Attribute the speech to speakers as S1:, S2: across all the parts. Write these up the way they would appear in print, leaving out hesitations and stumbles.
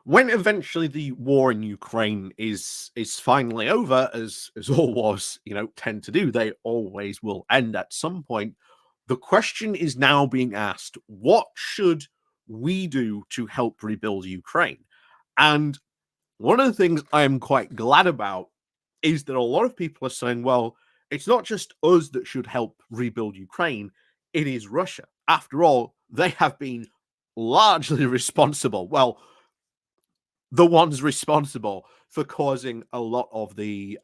S1: when eventually the war in Ukraine is finally over, as all wars, tend to do, they always will end at some point. The question is now being asked: what should we do to help rebuild Ukraine? And one of the things I am quite glad about is that a lot of people are saying, well, it's not just us that should help rebuild Ukraine, it is Russia. After all, they have been largely responsible. Well, the ones responsible for causing a lot of the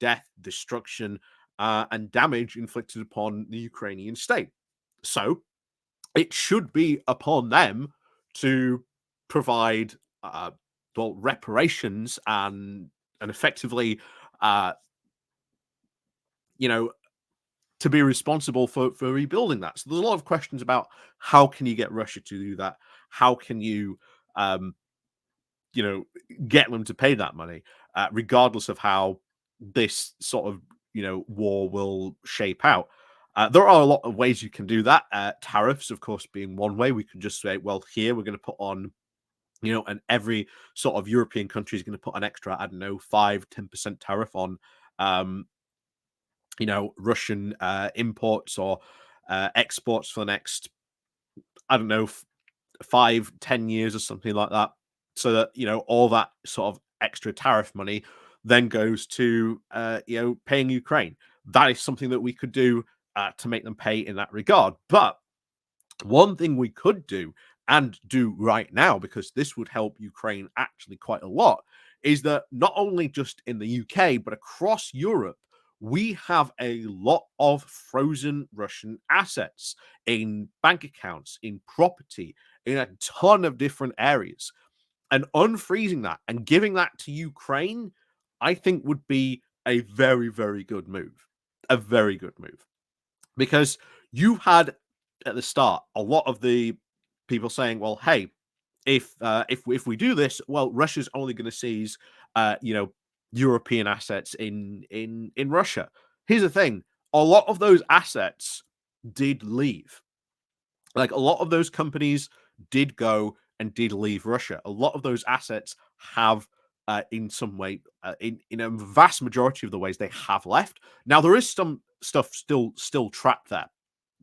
S1: death, destruction, and damage inflicted upon the Ukrainian state. So it should be upon them to provide reparations and effectively uh, you know to be responsible for rebuilding that. So there's a lot of questions about how can you get Russia to do that? How can you um, you know, get them to pay that money, regardless of how this sort of war will shape out. There are a lot of ways you can do that. Tariffs, of course, being one way. We can just say, well, here we're going to put on, and every sort of European country is going to put an extra, I don't know, 5-10% tariff on, um, Russian imports or exports for the next, I don't know, 5-10 years or something like that, so that all that sort of extra tariff money then goes to paying Ukraine. That is something that we could do to make them pay in that regard. But one thing we could do and do right now, because this would help Ukraine actually quite a lot, is that not only just in the UK but across Europe, we have a lot of frozen Russian assets in bank accounts, in property, in a ton of different areas. And unfreezing that and giving that to Ukraine, I think would be a very, very good move. A very good move. Because you had at the start a lot of the people saying, well, hey, if we do this, well, Russia's only going to seize European assets in Russia. Here's the thing: a lot of those assets did leave. Like, a lot of those companies did go and did leave Russia. A lot of those assets have, in some way, in a vast majority of the ways, they have left. Now there is some stuff still trapped there.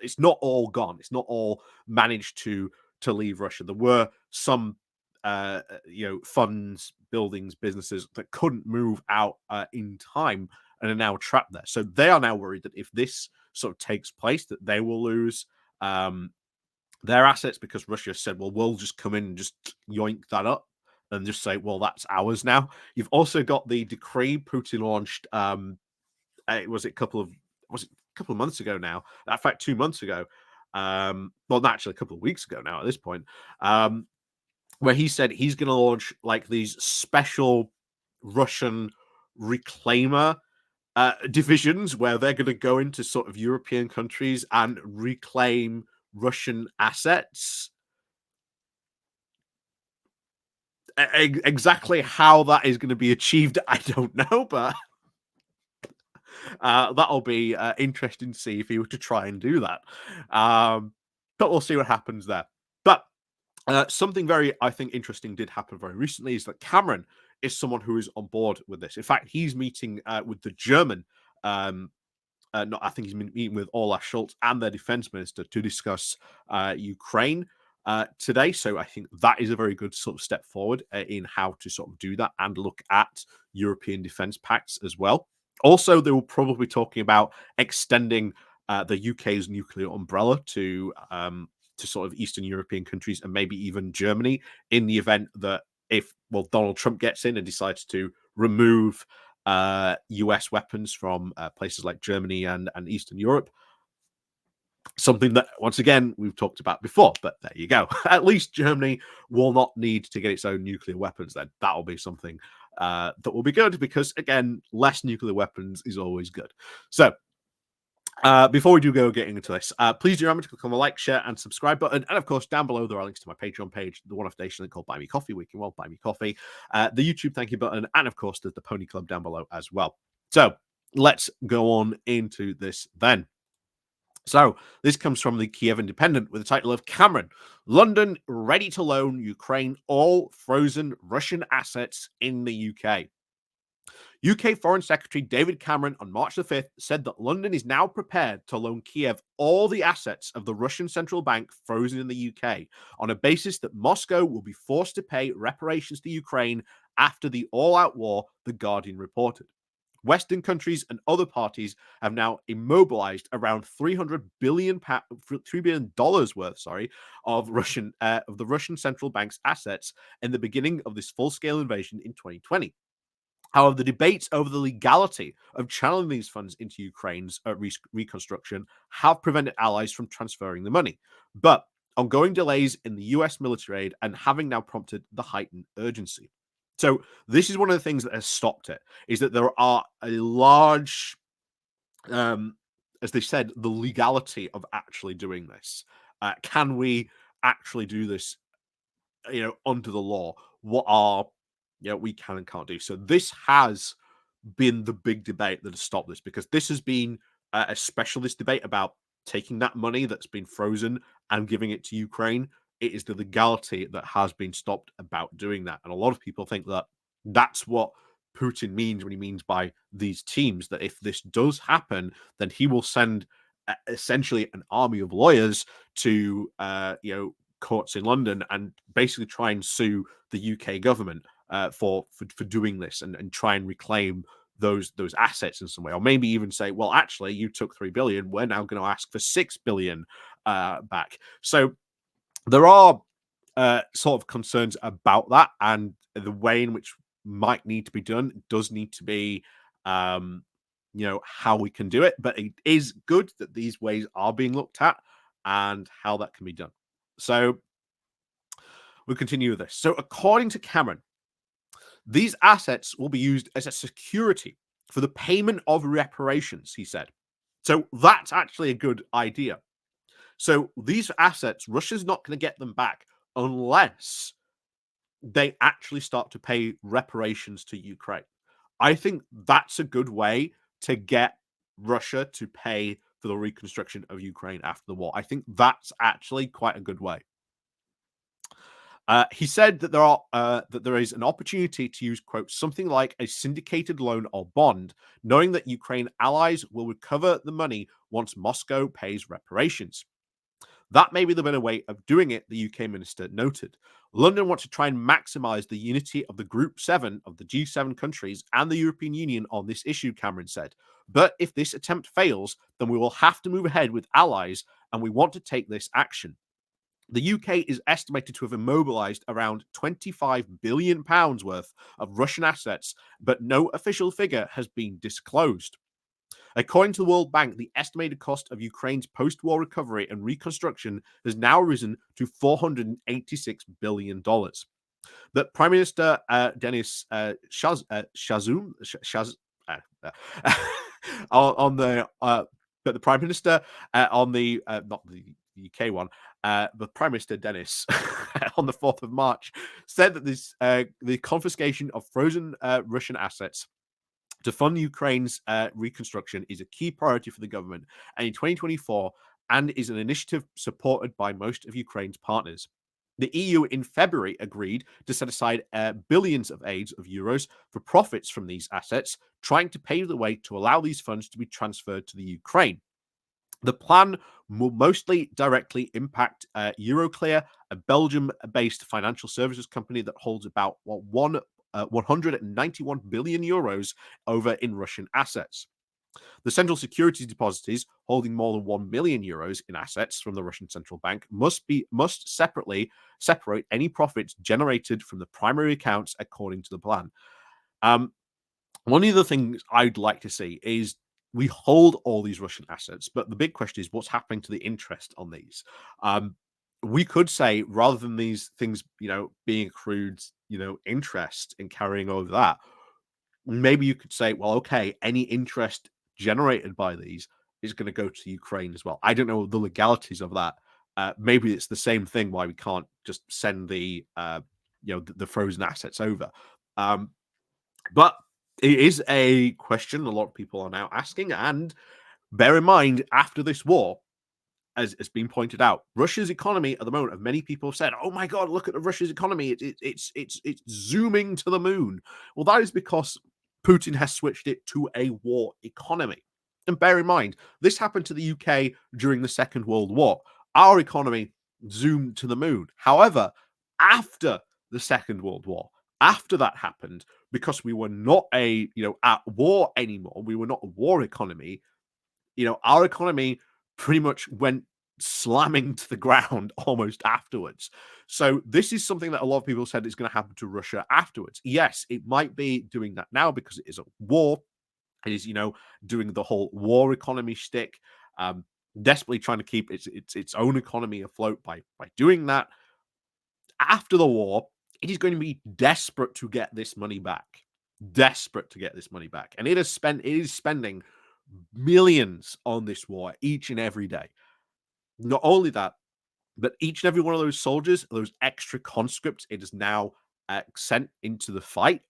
S1: It's not all gone. It's not all managed to leave Russia. There were some funds, buildings, businesses that couldn't move out in time and are now trapped there. So they are now worried that if this sort of takes place, that they will lose their assets, because Russia said, well, we'll just come in and just yoink that up and just say, well, that's ours now. You've also got the decree Putin launched. Was it a couple of months ago now? In fact, 2 months ago. Well, actually, a couple of weeks ago now. At this point, where he said he's going to launch like these special Russian reclaimer divisions, where they're going to go into sort of European countries and reclaim Russian assets. Exactly how that is going to be achieved, I don't know, but that'll be interesting to see if he were to try and do that. But we'll see what happens there. But something very, I think, interesting did happen very recently, is that Cameron is someone who is on board with this. In fact, he's meeting with the German I think he's been meeting with Olaf Scholz and their defense minister to discuss Ukraine today. So I think that is a very good sort of step forward in how to sort of do that and look at European defense pacts as well. Also, they will probably be talking about extending the UK's nuclear umbrella to sort of Eastern European countries and maybe even Germany, in the event that if Donald Trump gets in and decides to remove US weapons from places like Germany and Eastern Europe. Something that, once again, we've talked about before, but there you go. At least Germany will not need to get its own nuclear weapons then. That'll be something that will be good, because, again, less nuclear weapons is always good. So, before we do go getting into this, please do remember to click on the like, share, and subscribe button. And of course, down below there are links to my Patreon page, the one-off donation link called Buy Me Coffee, where you can buy me coffee, the YouTube thank you button, and of course, there's the Pony Club down below as well. So let's go on into this then. So this comes from the Kyiv Independent with the title of Cameron, London ready to loan Ukraine all frozen Russian assets in the UK. UK Foreign Secretary David Cameron on March the 5th said that London is now prepared to loan Kiev all the assets of the Russian central bank frozen in the UK on a basis that Moscow will be forced to pay reparations to Ukraine after the all-out war, The Guardian reported. Western countries and other parties have now immobilized around $3 billion worth, of the Russian central bank's assets in the beginning of this full-scale invasion in 2020. However, the debates over the legality of channeling these funds into Ukraine's reconstruction have prevented allies from transferring the money. But ongoing delays in the US military aid and having now prompted the heightened urgency. So this is one of the things that has stopped it, is that there are a large, as they said, the legality of actually doing this. Can we actually do this, under the law? What are we can and can't do. So this has been the big debate that has stopped this, because this has been a specialist debate about taking that money that's been frozen and giving it to Ukraine. It is the legality that has been stopped about doing that. And a lot of people think that that's what Putin means when he means by these teams, that if this does happen, then he will send essentially an army of lawyers to, courts in London and basically try and sue the UK government for doing this, and try and reclaim those assets in some way, or maybe even say, well, actually, you took 3 billion, we're now going to ask for 6 billion back. So there are sort of concerns about that, and the way in which might need to be done does need to be how we can do it, but it is good that these ways are being looked at and how that can be done. So we'll continue with this. So according to Cameron, these assets will be used as a security for the payment of reparations, he said. So that's actually a good idea. So these assets, Russia's not going to get them back unless they actually start to pay reparations to Ukraine. I think that's a good way to get Russia to pay for the reconstruction of Ukraine after the war. I think that's actually quite a good way. He said that there is an opportunity to use, quote, something like a syndicated loan or bond, knowing that Ukraine allies will recover the money once Moscow pays reparations. That may be the better way of doing it, the UK minister noted. London wants to try and maximize the unity of the Group 7 of the G7 countries and the European Union on this issue, Cameron said. But if this attempt fails, then we will have to move ahead with allies, and we want to take this action. The UK is estimated to have immobilized around £25 billion worth of Russian assets, but no official figure has been disclosed. According to the World Bank, the estimated cost of Ukraine's post-war recovery and reconstruction has now risen to $486 billion. That Prime Minister Denis Shazum on the but the Prime Minister on the not the UK one, the Prime Minister Denis on the 4th of March said that the confiscation of frozen Russian assets to fund Ukraine's reconstruction is a key priority for the government and in 2024, and is an initiative supported by most of Ukraine's partners. The EU in February agreed to set aside billions of aids of euros for profits from these assets, trying to pave the way to allow these funds to be transferred to the Ukraine. The plan will mostly directly impact Euroclear, a Belgium-based financial services company that holds about 191 billion euros over in Russian assets. The central securities depositories holding more than 1 million euros in assets from the Russian central bank must separately separate any profits generated from the primary accounts according to the plan. One of the things I'd like to see is we hold all these Russian assets, but the big question is what's happening to the interest on these. We could say, rather than these things, being accrued, interest in carrying over that, maybe you could say, well, okay, any interest generated by these is going to go to Ukraine as well. I don't know the legalities of that. Maybe it's the same thing why we can't just send the frozen assets over. But it is a question a lot of people are now asking, and bear in mind, after this war, as has been pointed out, Russia's economy at the moment, of many people have said, "Oh my God, look at the Russia's economy! It's zooming to the moon." Well, that is because Putin has switched it to a war economy. And bear in mind, this happened to the UK during the Second World War. Our economy zoomed to the moon. However, after the Second World War, after that happened, because we were not at war anymore, we were not a war economy. Our economy pretty much went slamming to the ground almost afterwards. So this is something that a lot of people said is going to happen to Russia afterwards. Yes, it might be doing that now because it is a war. It is, doing the whole war economy shtick, um, desperately trying to keep its own economy afloat by doing that. After the war, it is going to be desperate to get this money back. Desperate to get this money back. And it is spending millions on this war each and every day. Not only that, but each and every one of those soldiers, those extra conscripts it is now sent into the fight,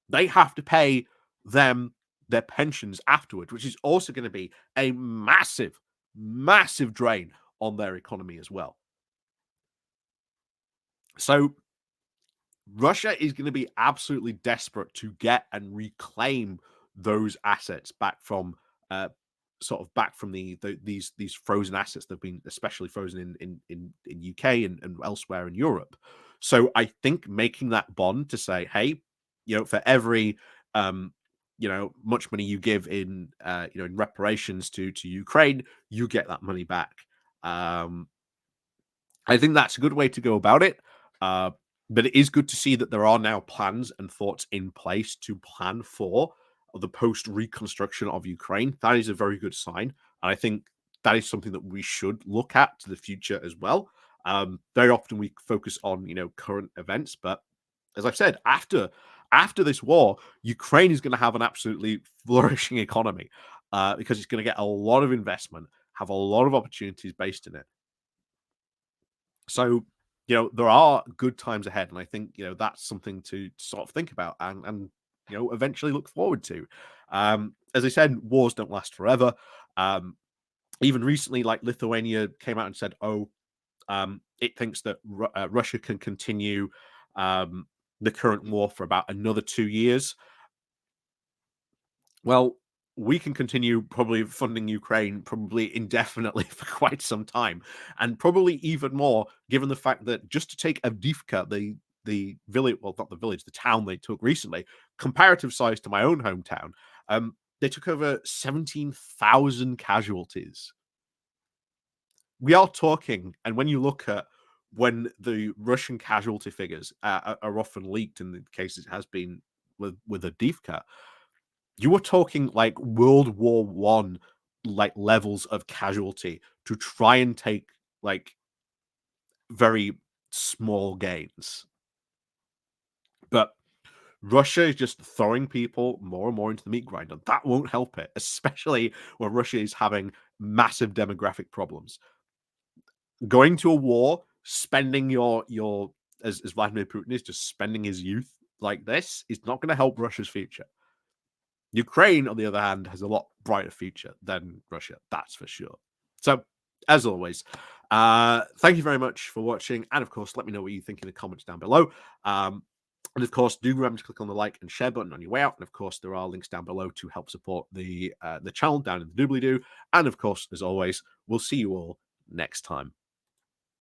S1: they have to pay them their pensions afterward, which is also going to be a massive, massive drain on their economy as well. So Russia is going to be absolutely desperate to get and reclaim those assets back from back from these frozen assets that have been especially frozen in UK and elsewhere in Europe. So I think making that bond to say, hey, for every much money you give in reparations to Ukraine, you get that money back. I think that's a good way to go about it. But it is good to see that there are now plans and thoughts in place to plan for the post reconstruction of Ukraine. That is a very good sign. And I think that is something that we should look at to the future as well. Very often we focus on, current events, but as I've said, after this war, Ukraine is going to have an absolutely flourishing economy because it's going to get a lot of investment, have a lot of opportunities based in it. So, there are good times ahead, and I think that's something to sort of think about and eventually look forward to. As I said, wars don't last forever. Um, Even recently, like Lithuania came out and said, "Oh, it thinks that Russia can continue the current war for about another 2 years." Well, we can continue probably funding Ukraine probably indefinitely for quite some time, and probably even more given the fact that just to take Avdiivka, the village, well, not the village, the town they took recently, comparative size to my own hometown, they took over 17,000 casualties. We are talking, and when you look at when the Russian casualty figures are often leaked, in the case it has been with Avdiivka, you were talking like World War One like levels of casualty to try and take like very small gains. But Russia is just throwing people more and more into the meat grinder. That won't help it, especially when Russia is having massive demographic problems. Going to a war, spending your as Vladimir Putin is just spending his youth like this is not going to help Russia's future. Ukraine, on the other hand, has a lot brighter future than Russia. That's for sure. So, as always, thank you very much for watching. And of course, let me know what you think in the comments down below. And of course, do remember to click on the like and share button on your way out. And of course, there are links down below to help support the channel down in the doobly-doo. And of course, as always, we'll see you all next time.